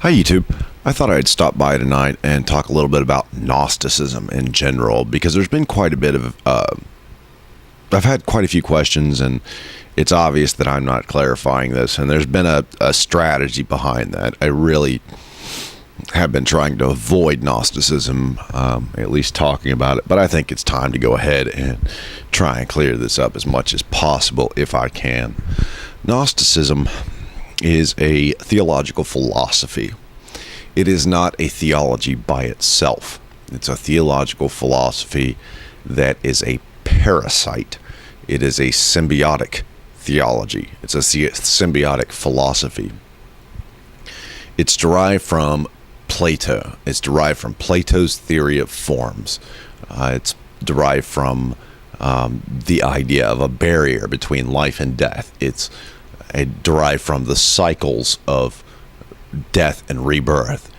Hi, YouTube. I thought I'd stop by tonight and talk a little bit about Gnosticism in general, because there's been quite a bit of, I've had quite a few questions, and it's obvious that I'm not clarifying this, and there's been a strategy behind that. I really have been trying to avoid Gnosticism, at least talking about it, but I think it's time to go ahead and try and clear this up as much as possible if I can. Gnosticism is a theological philosophy. It is not a theology by itself. It's a theological philosophy that is a parasite. It is a symbiotic theology. It's a symbiotic philosophy. It's derived from Plato. It's derived from Plato's theory of forms. It's derived from the idea of a barrier between life and death. It's derived from the cycles of death and rebirth.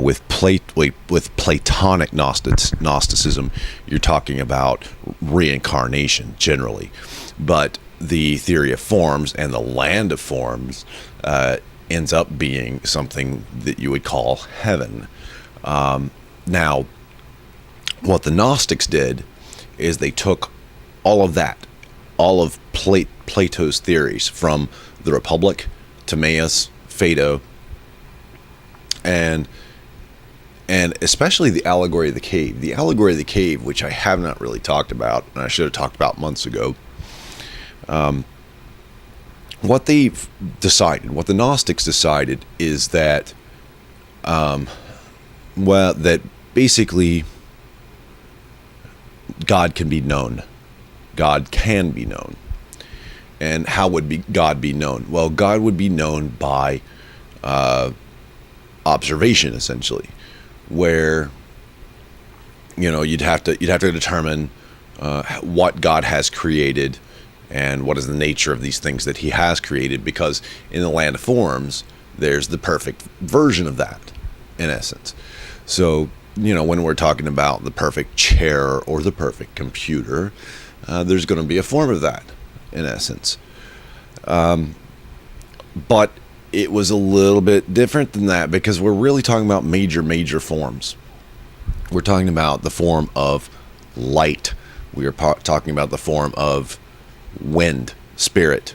With Platonic Gnosticism, you're talking about reincarnation generally, but the theory of forms and the land of forms ends up being something that you would call heaven. Now, what the Gnostics did is they took all of that, all of Plato's theories from the Republic, Timaeus, Phaedo, and especially the allegory of the cave. The allegory of the cave, which I have not really talked about, and I should have talked about months ago. What they've decided, what the Gnostics decided, is that, that basically God can be known. God can be known. And how would God be known? Well, God would be known by observation, essentially, where you'd have to determine what God has created and what is the nature of these things that he has created, because in the land of forms there's the perfect version of that, in essence. So when we're talking about the perfect chair or the perfect computer, there's going to be a form of that, in essence. But it was a little bit different than that, because we're really talking about major forms. We're talking about the form of light. We are talking about the form of wind, spirit,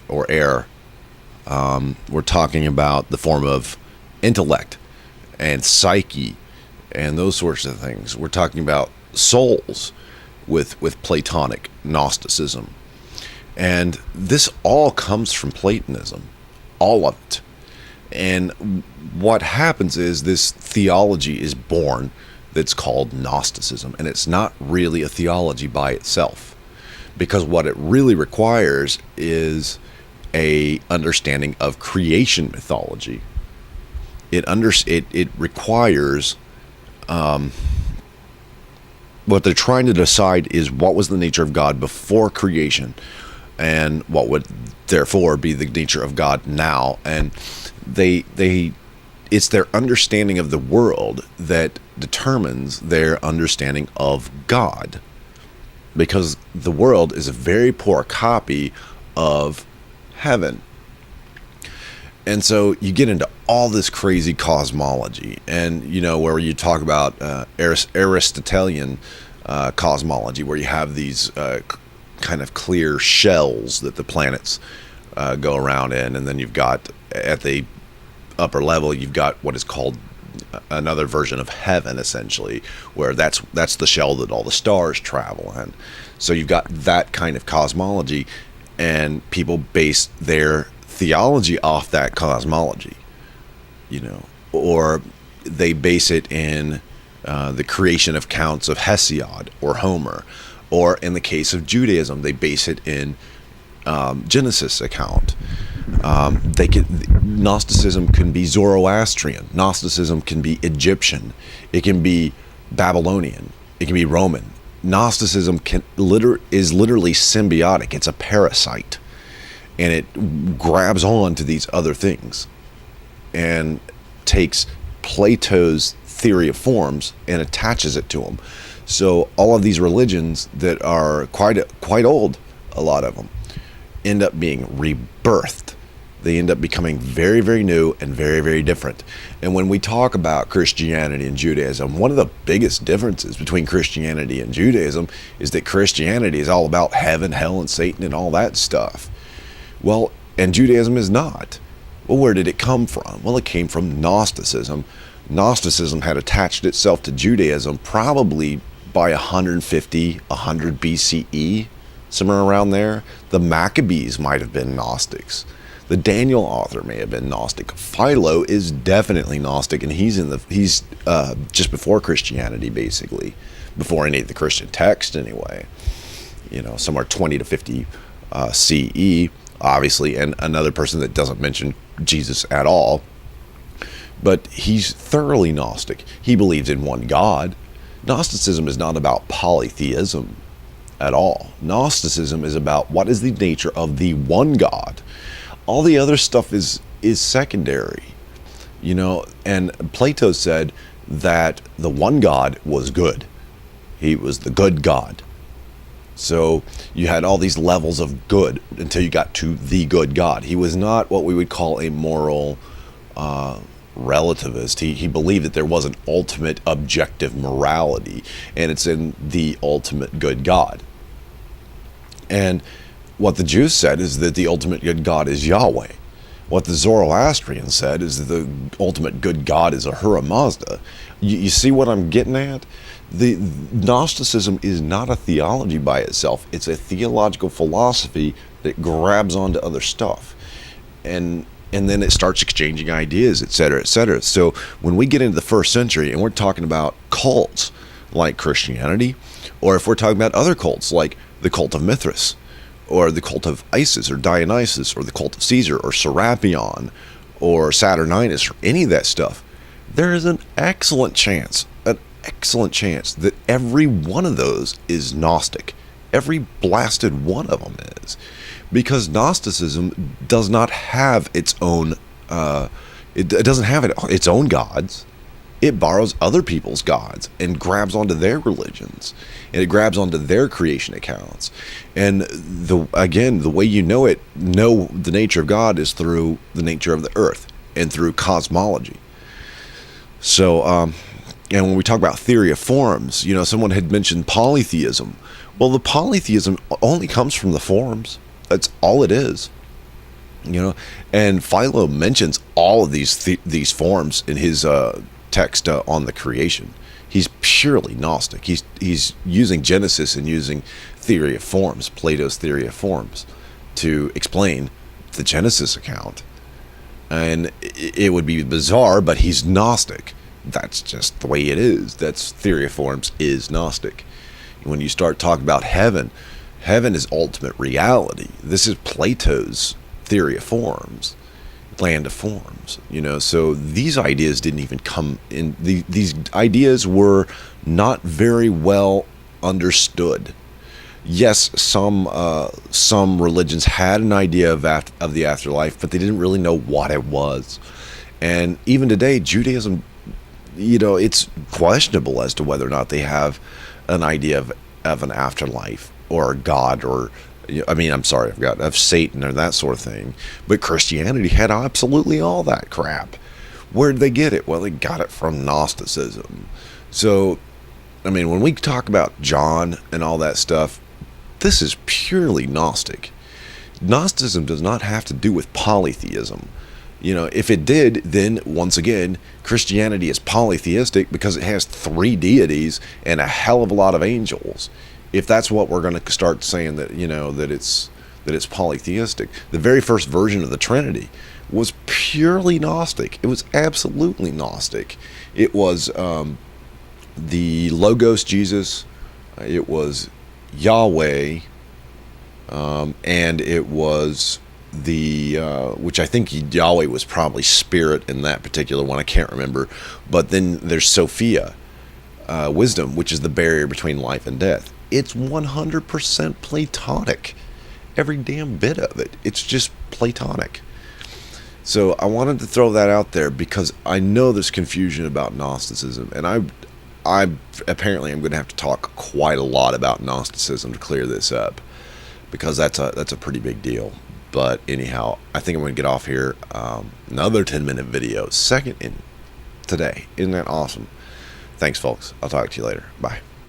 or air. We're talking about the form of intellect and psyche and those sorts of things. We're talking about souls with Platonic Gnosticism. And this all comes from Platonism, all of it. And what happens is this theology is born that's called Gnosticism. And it's not really a theology by itself, because what it really requires is a understanding of creation mythology. It requires, what they're trying to decide is what was the nature of God before creation, and what would therefore be the nature of God now. And it's their understanding of the world that determines their understanding of God, because the world is a very poor copy of heaven. And so you get into all this crazy cosmology, and where you talk about Aristotelian cosmology, where you have these kind of clear shells that the planets go around in, and then you've got, at the upper level, you've got what is called another version of heaven, essentially, where that's the shell that all the stars travel in. So you've got that kind of cosmology, and people base their theology off that cosmology, or they base it in the creation accounts of Hesiod or Homer. Or in the case of Judaism, they base it in Genesis account. Gnosticism can be Zoroastrian. Gnosticism can be Egyptian. It can be Babylonian. It can be Roman. Gnosticism is literally symbiotic. It's a parasite, and it grabs on to these other things and takes Plato's theory of forms and attaches it to them. So all of these religions that are quite old, a lot of them, end up being rebirthed They end up becoming very, very new and very, very different. And when we talk about Christianity and Judaism, one of the biggest differences between Christianity and Judaism is that Christianity is all about heaven, hell, and Satan and all that stuff. Well, and Judaism is not. Well, where did it come from? Well, it came from Gnosticism. Gnosticism had attached itself to Judaism probably by 150, 100 BCE, somewhere around there. The Maccabees might have been Gnostics. The Daniel author may have been Gnostic. Philo is definitely Gnostic, and he's just before Christianity, basically, before any of the Christian text, anyway. Somewhere 20 to 50 CE, obviously, and another person that doesn't mention Jesus at all. But he's thoroughly Gnostic. He believes in one God. Gnosticism is not about polytheism at all. Gnosticism is about what is the nature of the one God. All the other stuff is secondary, and Plato said that the one God was good. He was the good God. So you had all these levels of good until you got to the good God. He was not what we would call a moral relativist. He believed that there was an ultimate objective morality, and it's in the ultimate good God. And what the Jews said is that the ultimate good God is Yahweh. What the Zoroastrians said is that the ultimate good God is Ahura Mazda. You see what I'm getting at? The Gnosticism is not a theology by itself. It's a theological philosophy that grabs onto other stuff. And then it starts exchanging ideas, etc., etc. So when we get into the first century and we're talking about cults like Christianity, or if we're talking about other cults like the cult of Mithras, or the cult of Isis or Dionysus, or the cult of Caesar, or Serapion, or Saturninus, or any of that stuff, there is an excellent chance that every one of those is Gnostic. Every blasted one of them is. Because Gnosticism does not have its own, it doesn't have its own gods. It borrows other people's gods and grabs onto their religions, and it grabs onto their creation accounts. And the way you know the nature of God is through the nature of the earth and through cosmology. So, and when we talk about theory of forms, someone had mentioned polytheism. Well, the polytheism only comes from the forms. That's all it is. And Philo mentions all of these forms in his text on the creation. He's purely Gnostic. He's using Genesis and using theory of forms, Plato's theory of forms, to explain the Genesis account. And it would be bizarre, but he's Gnostic. That's just the way it is. That's theory of forms is Gnostic. When you start talking about heaven is ultimate reality. This is Plato's theory of forms, land of forms. So these ideas didn't even come in. These ideas were not very well understood. Yes, some religions had an idea of the afterlife, but they didn't really know what it was. And even today, Judaism, it's questionable as to whether or not they have an idea of an afterlife or a God, or of Satan or that sort of thing. But Christianity had absolutely all that crap. Where did they get it? Well, they got it from Gnosticism. So, when we talk about John and all that stuff, this is purely Gnostic. Gnosticism does not have to do with polytheism. If it did, then once again, Christianity is polytheistic because it has 3 deities and a hell of a lot of angels. If that's what we're going to start saying, that that it's polytheistic. The very first version of the Trinity was purely Gnostic. It was absolutely Gnostic. It was the Logos Jesus, it was Yahweh, and it was which I think Yahweh was probably spirit in that particular one. I can't remember. But then there's Sophia, wisdom, which is the barrier between life and death. It's 100% Platonic. Every damn bit of it. It's just Platonic. So I wanted to throw that out there because I know there's confusion about Gnosticism, and I apparently am going to have to talk quite a lot about Gnosticism to clear this up, because that's a pretty big deal. But anyhow, I think I'm going to get off here. Another 10-minute video, second in today. Isn't that awesome? Thanks, folks. I'll talk to you later. Bye.